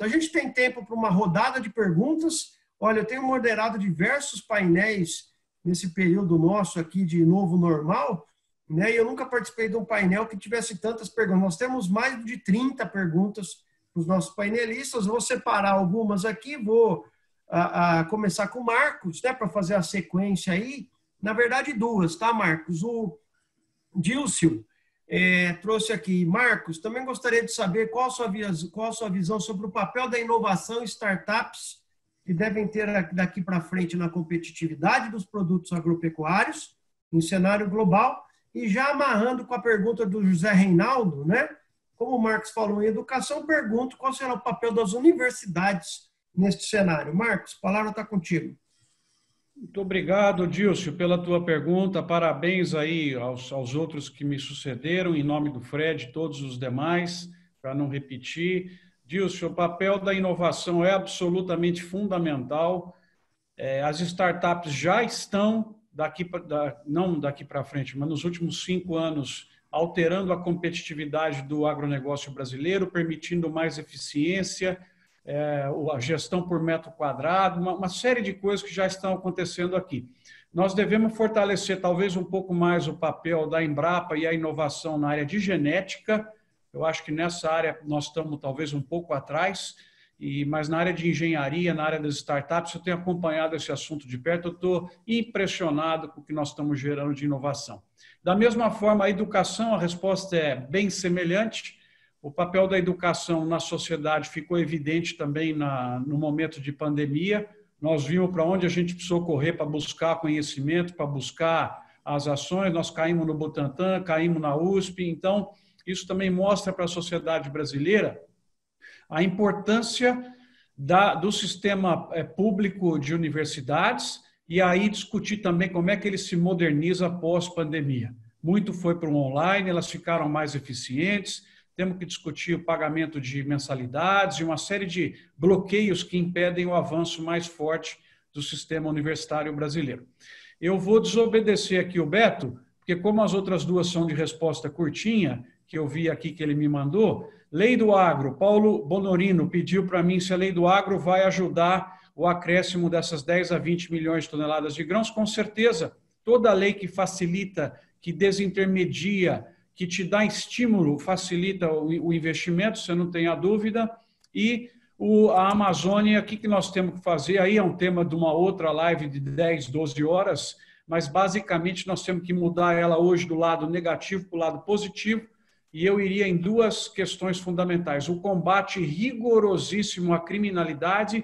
A gente tem tempo para uma rodada de perguntas. Olha, eu tenho moderado diversos painéis nesse período nosso aqui de novo normal, né? E eu nunca participei de um painel que tivesse tantas perguntas. Nós temos mais de 30 perguntas para os nossos painelistas. Vou separar algumas aqui, vou começar com o Marcos, né, para fazer a sequência aí. Na verdade, duas, tá, Marcos? O Dilcio trouxe aqui. Marcos, também gostaria de saber qual a sua visão sobre o papel da inovação e startups que devem ter daqui para frente na competitividade dos produtos agropecuários em cenário global. E já amarrando com a pergunta do José Reinaldo, né? Como o Marcos falou em educação, pergunto qual será o papel das universidades neste cenário. Marcos, a palavra está contigo. Muito obrigado, Dilcio, pela tua pergunta. Parabéns aí aos outros que me sucederam, em nome do Fred e todos os demais, para não repetir. Dilcio, o papel da inovação é absolutamente fundamental. As startups já estão, não daqui para frente, mas nos últimos 5 anos, alterando a competitividade do agronegócio brasileiro, permitindo mais eficiência, a gestão por metro quadrado, uma série de coisas que já estão acontecendo aqui. Nós devemos fortalecer talvez um pouco mais o papel da Embrapa e a inovação na área de genética. Eu acho que nessa área nós estamos talvez um pouco atrás, mas na área de engenharia, na área das startups, eu tenho acompanhado esse assunto de perto, eu estou impressionado com o que nós estamos gerando de inovação. Da mesma forma, a educação, a resposta é bem semelhante. O papel da educação na sociedade ficou evidente também no momento de pandemia. Nós vimos para onde a gente precisou correr para buscar conhecimento, para buscar as ações. Nós caímos no Butantan, caímos na USP. Então, isso também mostra para a sociedade brasileira a importância do sistema público de universidades e aí discutir também como é que ele se moderniza pós-pandemia. Muito foi para o online, elas ficaram mais eficientes. Temos que discutir o pagamento de mensalidades e uma série de bloqueios que impedem o avanço mais forte do sistema universitário brasileiro. Eu vou desobedecer aqui o Beto, porque como as outras duas são de resposta curtinha, que eu vi aqui que ele me mandou, Lei do Agro, Paulo Bonorino pediu para mim se a Lei do Agro vai ajudar o acréscimo dessas 10 a 20 milhões de toneladas de grãos. Com certeza, toda lei que facilita, que desintermedia, que te dá estímulo, facilita o investimento, você não tem a dúvida. E a Amazônia, o que nós temos que fazer? Aí é um tema de uma outra live de 10, 12 horas, mas basicamente nós temos que mudar ela hoje do lado negativo para o lado positivo, e eu iria em duas questões fundamentais: o combate rigorosíssimo à criminalidade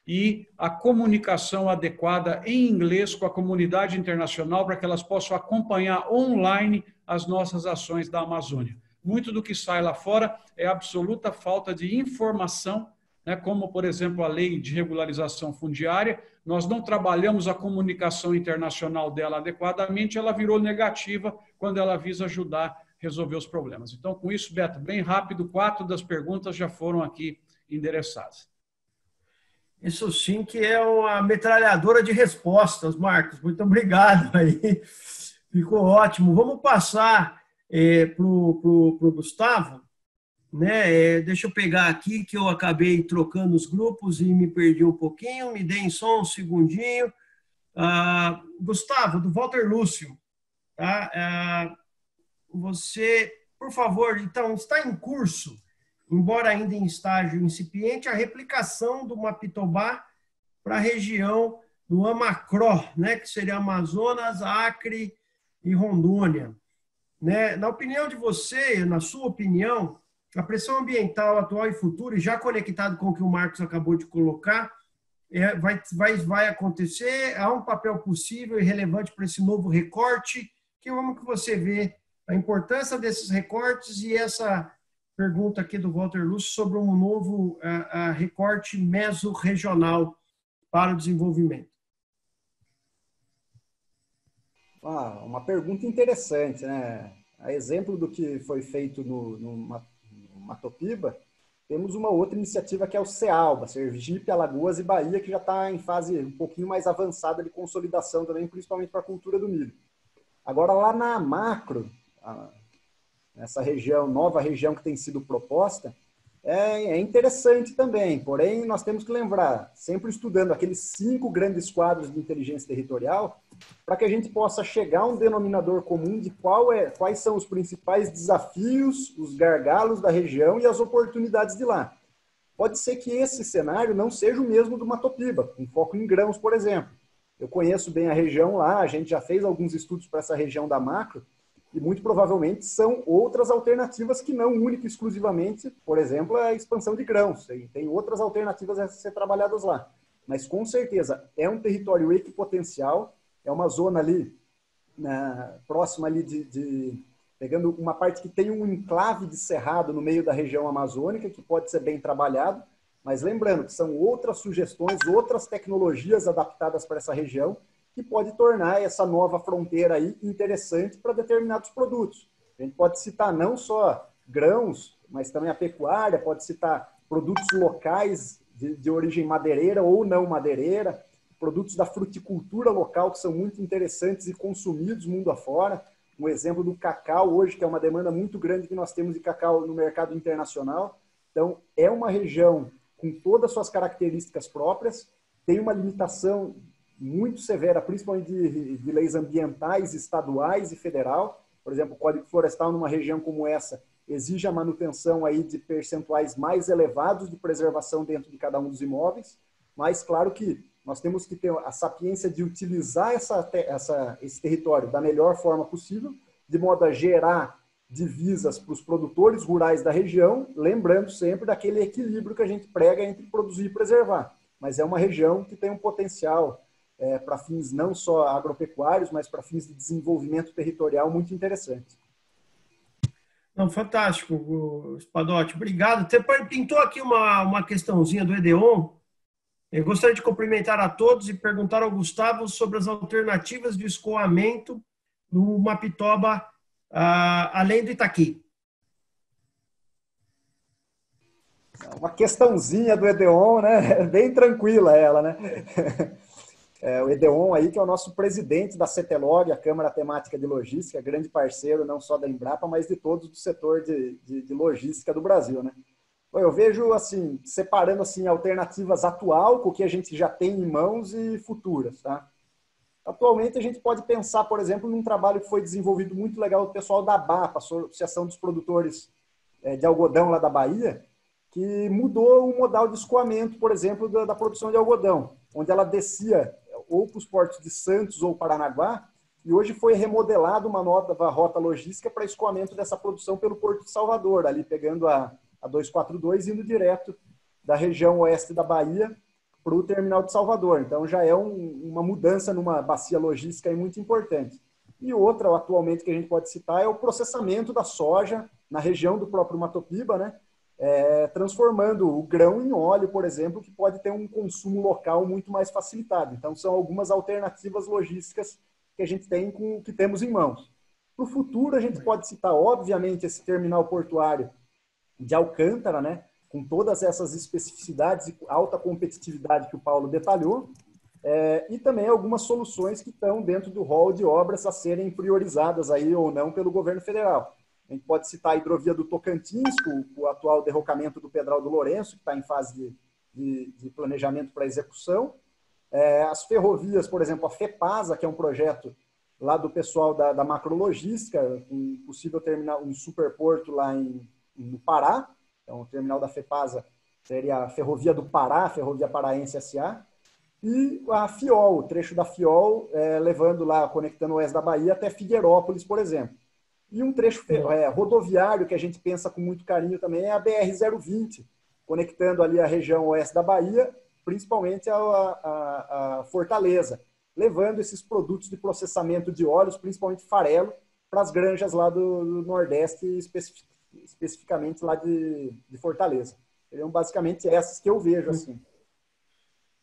e a comunicação adequada em inglês com a comunidade internacional para que elas possam acompanhar online as nossas ações da Amazônia. Muito do que sai lá fora é absoluta falta de informação, né? Como, por exemplo, a lei de regularização fundiária. Nós não trabalhamos a comunicação internacional dela adequadamente, ela virou negativa quando ela visa ajudar a resolver os problemas. Então, com isso, Beto, bem rápido, 4 das perguntas já foram aqui endereçadas. Isso sim que é uma metralhadora de respostas, Marcos. Muito obrigado aí. Ficou ótimo. Vamos passar para o Gustavo. Né? Deixa eu pegar aqui que eu acabei trocando os grupos e me perdi um pouquinho. Me deem só um segundinho. Gustavo, do Walter Lúcio. Tá? Você, por favor, então, está em curso, embora ainda em estágio incipiente, a replicação do Mapitobá para a região do Amacró, né, que seria Amazonas, Acre e Rondônia. Né? Na opinião de você, na sua opinião, a pressão ambiental atual e futura, e já conectado com o que o Marcos acabou de colocar, vai acontecer? Há um papel possível e relevante para esse novo recorte? Como que você vê a importância desses recortes e essa pergunta aqui do Walter Lúcio sobre um novo recorte mesorregional para o desenvolvimento? Uma pergunta interessante, né? A exemplo do que foi feito no Matopiba, temos uma outra iniciativa que é o CEALBA, Sergipe, Alagoas e Bahia, que já está em fase um pouquinho mais avançada de consolidação também, principalmente para a cultura do milho. Agora, lá na macro, essa região, nova região que tem sido proposta, é interessante também, porém nós temos que lembrar, sempre estudando aqueles 5 grandes quadros de inteligência territorial, para que a gente possa chegar a um denominador comum de quais são os principais desafios, os gargalos da região e as oportunidades de lá. Pode ser que esse cenário não seja o mesmo do Matopiba, com foco em grãos, por exemplo. Eu conheço bem a região lá, a gente já fez alguns estudos para essa região da macro, e muito provavelmente são outras alternativas que não única e exclusivamente, por exemplo, a expansão de grãos. Tem outras alternativas a ser trabalhadas lá. Mas, com certeza, é um território equipotencial, é uma zona ali, próxima ali pegando uma parte que tem um enclave de cerrado no meio da região amazônica, que pode ser bem trabalhado, mas lembrando que são outras sugestões, outras tecnologias adaptadas para essa região, que pode tornar essa nova fronteira aí interessante para determinados produtos. A gente pode citar não só grãos, mas também a pecuária, pode citar produtos locais de origem madeireira ou não madeireira, produtos da fruticultura local que são muito interessantes e consumidos mundo afora. Um exemplo do cacau hoje, que é uma demanda muito grande que nós temos de cacau no mercado internacional. Então, é uma região com todas as suas características próprias, tem uma limitação muito severa, principalmente de leis ambientais, estaduais e federal. Por exemplo, o Código Florestal, numa região como essa, exige a manutenção aí de percentuais mais elevados de preservação dentro de cada um dos imóveis, mas claro que nós temos que ter a sapiência de utilizar esse território da melhor forma possível, de modo a gerar divisas para os produtores rurais da região, lembrando sempre daquele equilíbrio que a gente prega entre produzir e preservar. Mas é uma região que tem um potencial para fins não só agropecuários, mas para fins de desenvolvimento territorial muito interessante. Não, fantástico, Spadotti. Obrigado. Você pintou aqui uma questãozinha do EDEON. Eu gostaria de cumprimentar a todos e perguntar ao Gustavo sobre as alternativas de escoamento no Mapitoba, além do Itaqui. Uma questãozinha do EDEON, né? Bem tranquila ela, né? O EDEON aí, que é o nosso presidente da CETELOG, a Câmara Temática de Logística, grande parceiro não só da Embrapa, mas de todos do setor de logística do Brasil, né? Eu vejo, assim, separando assim, alternativas atual, com o que a gente já tem em mãos, e futuras, tá? Atualmente, a gente pode pensar, por exemplo, num trabalho que foi desenvolvido muito legal do pessoal da ABAPA, Associação dos Produtores de Algodão lá da Bahia, que mudou o modal de escoamento, por exemplo, da produção de algodão, onde ela descia ou para os portos de Santos ou Paranaguá, e hoje foi remodelada uma nova rota logística para escoamento dessa produção pelo Porto de Salvador, ali pegando a 242, indo direto da região oeste da Bahia para o terminal de Salvador. Então já é uma mudança numa bacia logística aí muito importante. E outra, atualmente, que a gente pode citar é o processamento da soja na região do próprio Matopiba, né? Transformando o grão em óleo, por exemplo, que pode ter um consumo local muito mais facilitado. Então são algumas alternativas logísticas que a gente tem com o que temos em mãos. No futuro, a gente pode citar, obviamente, esse terminal portuário de Alcântara, né, com todas essas especificidades e alta competitividade que o Paulo detalhou, e também algumas soluções que estão dentro do rol de obras a serem priorizadas aí ou não pelo governo federal. A gente pode citar a hidrovia do Tocantins, com o atual derrocamento do Pedral do Lourenço, que está em fase de planejamento para execução. As ferrovias, por exemplo, a FEPASA, que é um projeto lá do pessoal da macrologística, um possível terminal, um superporto lá no Pará. Então, o terminal da FEPASA seria a Ferrovia do Pará, Ferrovia Paraense S.A., e a FIOL, o trecho da FIOL, levando lá, conectando o oeste da Bahia até Figueirópolis, por exemplo. E um trecho rodoviário que a gente pensa com muito carinho também é a BR-020, conectando ali a região oeste da Bahia, principalmente a Fortaleza, levando esses produtos de processamento de óleos, principalmente farelo, para as granjas lá do Nordeste, especificamente lá de Fortaleza. Seriam basicamente essas que eu vejo assim.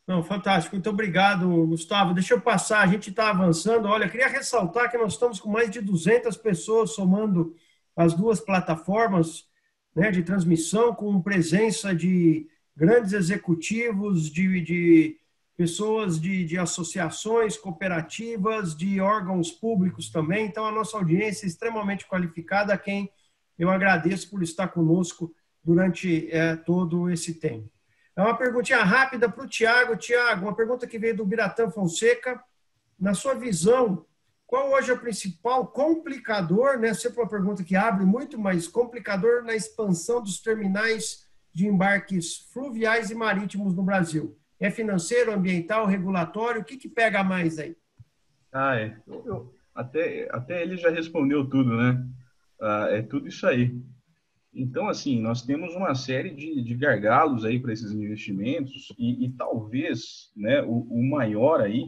Não, fantástico. Muito obrigado, Gustavo. Deixa eu passar, a gente está avançando. Olha, queria ressaltar que nós estamos com mais de 200 pessoas somando as duas plataformas, né, de transmissão, com presença de grandes executivos, de pessoas de associações, cooperativas, de órgãos públicos também. Então, a nossa audiência é extremamente qualificada, a quem eu agradeço por estar conosco durante todo esse tempo. É uma perguntinha rápida para o Tiago. Tiago, uma pergunta que veio do Biratã Fonseca. Na sua visão, qual hoje é o principal complicador, né? Sempre uma pergunta que abre muito, mas complicador na expansão dos terminais de embarques fluviais e marítimos no Brasil? É financeiro, ambiental, regulatório? O que pega mais aí? Até ele já respondeu tudo, né? É tudo isso aí. Então, assim, nós temos uma série de gargalos aí para esses investimentos e talvez, né, o maior aí,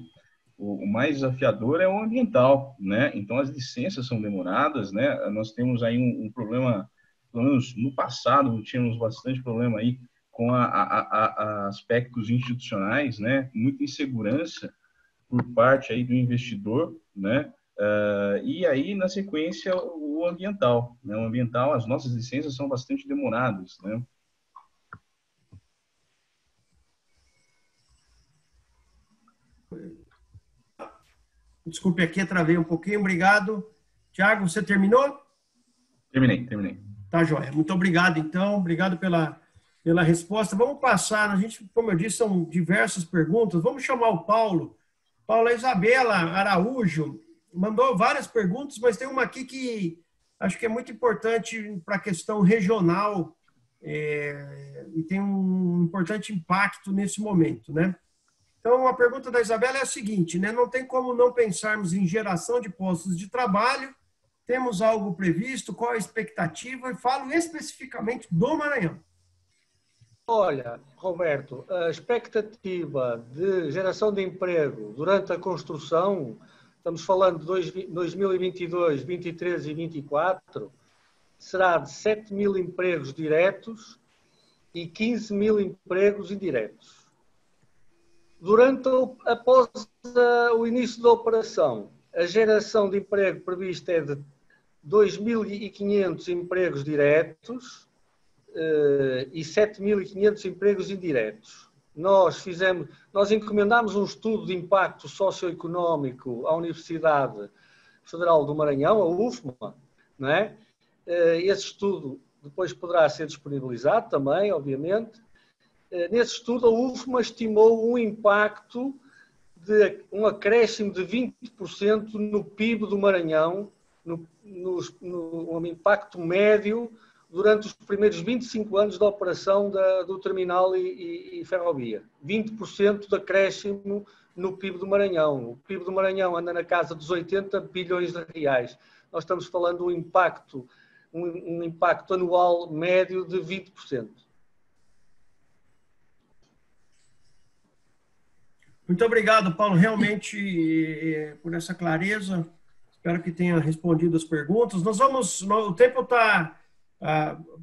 o mais desafiador é o ambiental, né? Então, as licenças são demoradas, né? Nós temos aí um problema, pelo menos no passado, tínhamos bastante problema aí com aspectos institucionais, né? Muita insegurança por parte aí do investidor, né? E aí, na sequência, o ambiental, né? O ambiental, as nossas licenças são bastante demoradas, né? Desculpe aqui, travei um pouquinho. Obrigado. Tiago, você terminou? Terminei. Tá, joia. Muito obrigado, então. Obrigado pela resposta. Vamos passar. A gente, como eu disse, são diversas perguntas. Vamos chamar o Paulo. Paulo, a Isabela Araújo mandou várias perguntas, mas tem uma aqui que acho que é muito importante para a questão regional e tem um importante impacto nesse momento, né? Então, a pergunta da Isabela é a seguinte, né? Não tem como não pensarmos em geração de postos de trabalho. Temos algo previsto? Qual a expectativa? E falo especificamente do Maranhão. Olha, Roberto, a expectativa de geração de emprego durante a construção, estamos falando de 2022, 2023 e 2024, será de 7 mil empregos diretos e 15 mil empregos indiretos. Após o início da operação, a geração de emprego prevista é de 2.500 empregos diretos e 7.500 empregos indiretos. Nós encomendámos um estudo de impacto socioeconómico à Universidade Federal do Maranhão, a UFMA, não é? Esse estudo depois poderá ser disponibilizado também, obviamente. Nesse estudo, a UFMA estimou um impacto de um acréscimo de 20% no PIB do Maranhão, no impacto médio durante os primeiros 25 anos da operação do terminal e ferrovia. 20% de acréscimo no PIB do Maranhão. O PIB do Maranhão anda na casa dos 80 bilhões de reais. Nós estamos falando de um impacto anual médio de 20%. Muito obrigado, Paulo, realmente por essa clareza. Espero que tenha respondido as perguntas. O tempo está...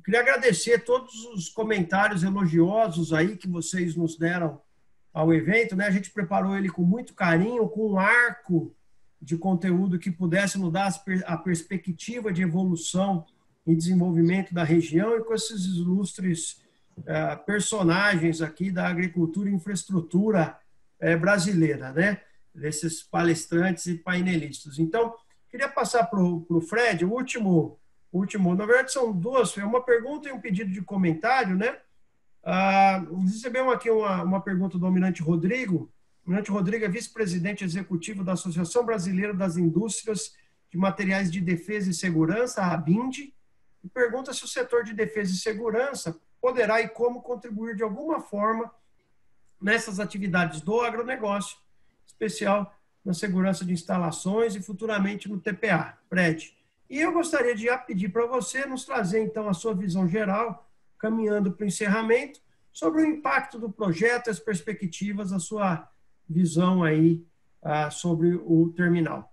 queria agradecer todos os comentários elogiosos aí que vocês nos deram ao evento, né? A gente preparou ele com muito carinho, com um arco de conteúdo que pudesse nos dar a perspectiva de evolução e desenvolvimento da região e com esses ilustres personagens aqui da agricultura e infraestrutura brasileira, né? Desses palestrantes e painelistas. Então, queria passar para o Fred, o último, na verdade são duas, uma pergunta e um pedido de comentário, né? Recebemos aqui uma pergunta do Almirante Rodrigo. O Almirante Rodrigo é vice-presidente executivo da Associação Brasileira das Indústrias de Materiais de Defesa e Segurança, a ABIND, e pergunta se o setor de defesa e segurança poderá e como contribuir de alguma forma nessas atividades do agronegócio, especial na segurança de instalações e futuramente no TPA, Fred. E eu gostaria de pedir para você nos trazer, então, a sua visão geral, caminhando para o encerramento, sobre o impacto do projeto, as perspectivas, a sua visão aí sobre o terminal.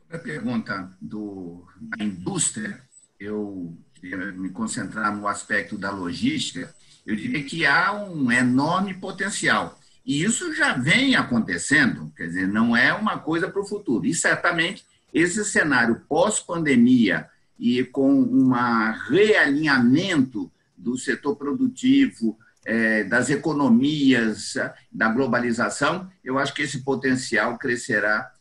Sobre a pergunta da indústria, eu queria me concentrar no aspecto da logística. Eu diria que há um enorme potencial. E isso já vem acontecendo, quer dizer, não é uma coisa para o futuro. E, certamente, esse cenário pós-pandemia e com um realinhamento do setor produtivo, das economias, da globalização, eu acho que esse potencial crescerá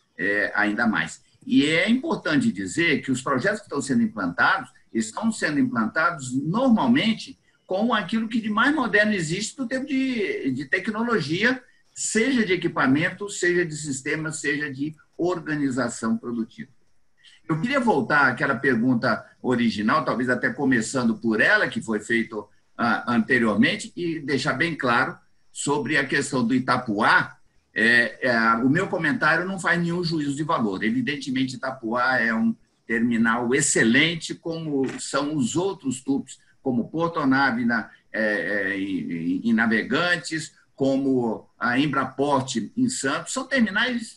ainda mais. E é importante dizer que os projetos que estão sendo implantados, estão sendo implantados normalmente com aquilo que de mais moderno existe do tempo de tecnologia, seja de equipamento, seja de sistema, seja de organização produtiva. Eu queria voltar àquela pergunta original, talvez até começando por ela, que foi feita anteriormente, e deixar bem claro sobre a questão do Itapuã. O meu comentário não faz nenhum juízo de valor. Evidentemente, Itapuã é um terminal excelente, como são os outros tubos, como Portonave em Navegantes, como a Embraport em Santos. São terminais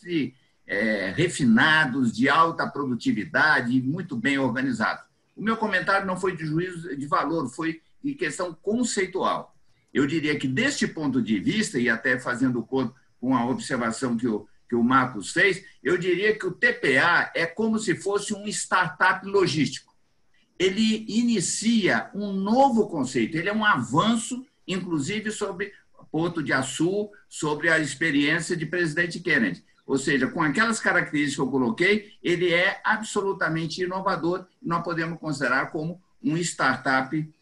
refinados, de alta produtividade, muito bem organizados. O meu comentário não foi de juízo de valor, foi de questão conceitual. Eu diria que, deste ponto de vista, e até fazendo com a observação que o Marcos fez, eu diria que o TPA é como se fosse um startup logístico. Ele inicia um novo conceito, ele é um avanço, inclusive, sobre Porto de Açu, sobre a experiência de presidente Kennedy. Ou seja, com aquelas características que eu coloquei, ele é absolutamente inovador, nós podemos considerar como um startup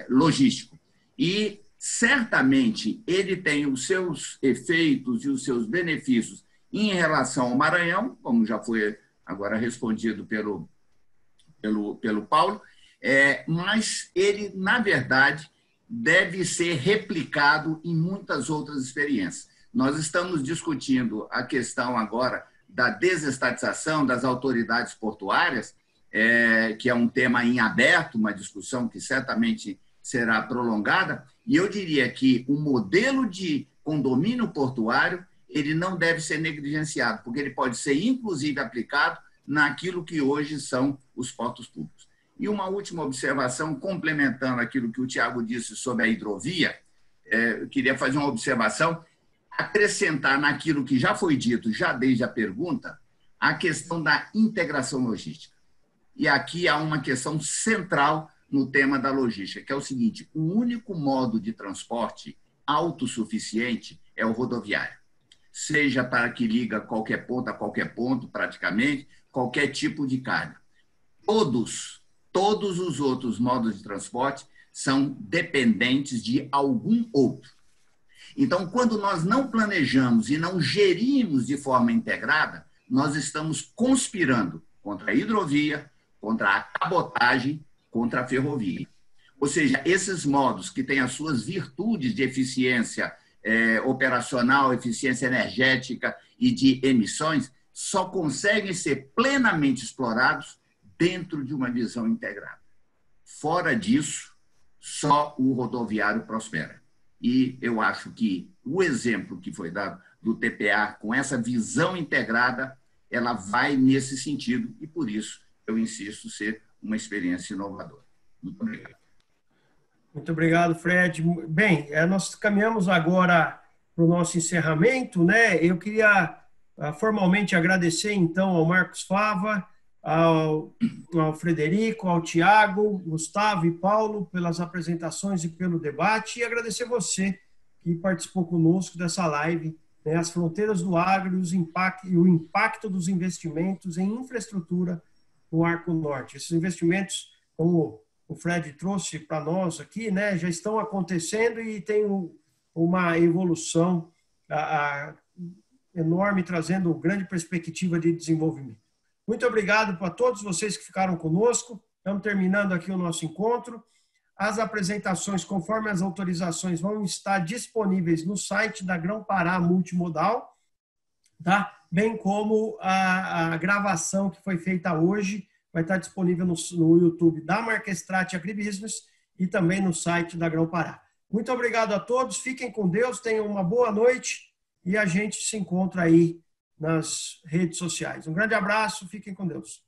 logístico. E, certamente, ele tem os seus efeitos e os seus benefícios em relação ao Maranhão, como já foi agora respondido pelo Paulo, mas ele, na verdade, deve ser replicado em muitas outras experiências. Nós estamos discutindo a questão agora da desestatização das autoridades portuárias, que é um tema em aberto, uma discussão que certamente será prolongada, e eu diria que o modelo de condomínio portuário ele não deve ser negligenciado, porque ele pode ser, inclusive, aplicado naquilo que hoje são os portos públicos. E uma última observação, complementando aquilo que o Tiago disse sobre a hidrovia, eu queria fazer uma observação, acrescentar naquilo que já foi dito, já desde a pergunta, a questão da integração logística. E aqui há uma questão central no tema da logística, que é o seguinte: o único modo de transporte autossuficiente é o rodoviário, seja para que liga qualquer ponto a qualquer ponto, praticamente, qualquer tipo de carga. Todos os outros modos de transporte são dependentes de algum outro. Então, quando nós não planejamos e não gerimos de forma integrada, nós estamos conspirando contra a hidrovia, contra a cabotagem, contra a ferrovia. Ou seja, esses modos que têm as suas virtudes de eficiência operacional, eficiência energética e de emissões, só conseguem ser plenamente explorados dentro de uma visão integrada. Fora disso, só o rodoviário prospera. E eu acho que o exemplo que foi dado do TPA, com essa visão integrada, ela vai nesse sentido, e por isso eu insisto ser uma experiência inovadora. Muito obrigado. Muito obrigado, Fred. Bem, nós caminhamos agora para o nosso encerramento, né? Eu queria formalmente agradecer, então, ao Marcos Fava, ao Frederico, ao Tiago, Gustavo e Paulo pelas apresentações e pelo debate, e agradecer você que participou conosco dessa live, né, As Fronteiras do Agro e o impacto dos investimentos em infraestrutura no Arco Norte. Esses investimentos, como o Fred trouxe para nós aqui, né, já estão acontecendo e tem uma evolução enorme, trazendo grande perspectiva de desenvolvimento. Muito obrigado para todos vocês que ficaram conosco. Estamos terminando aqui o nosso encontro. As apresentações, conforme as autorizações, vão estar disponíveis no site da Grão-Pará Multimodal, tá? Bem como a gravação que foi feita hoje vai estar disponível no YouTube da Marquestrate Agribusiness e também no site da Grão-Pará. Muito obrigado a todos. Fiquem com Deus, tenham uma boa noite e a gente se encontra aí nas redes sociais. Um grande abraço, fiquem com Deus.